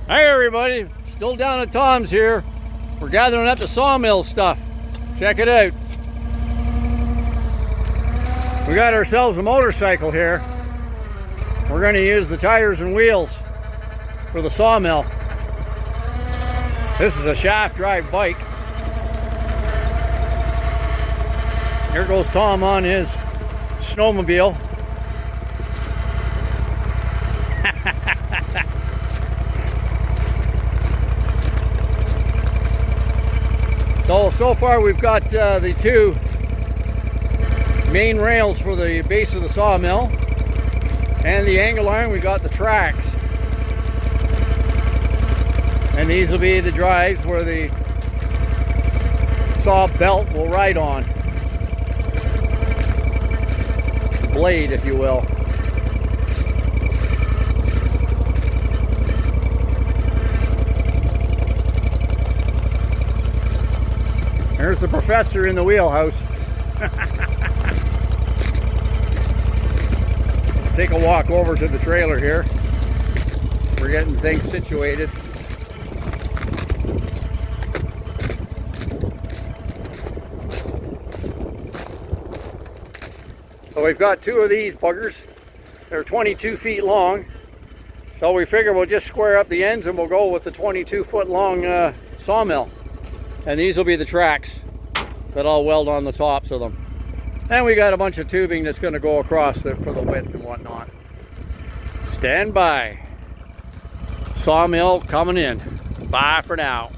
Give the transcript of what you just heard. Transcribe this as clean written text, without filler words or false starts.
Hi everybody, still down at Tom's here. We're gathering up the sawmill stuff. Check it out. We got ourselves a motorcycle here. We're going to use the tires and wheels for the sawmill. This is a shaft drive bike. Here goes Tom on his snowmobile. So far we've got the two main rails for the base of the sawmill, and the angle iron. We got the tracks, and these will be the drives where the saw belt will ride on. Blade, if you will. There's the professor in the wheelhouse. Take a walk over to the trailer here. We're getting things situated. So we've got two of these buggers. They're 22 feet long. So we figure we'll just square up the ends and we'll go with the 22-foot long sawmill. And these will be the tracks that I'll weld on the tops of them. And we got a bunch of tubing that's going to go across for the width and whatnot. Stand by. Sawmill coming in. Bye for now.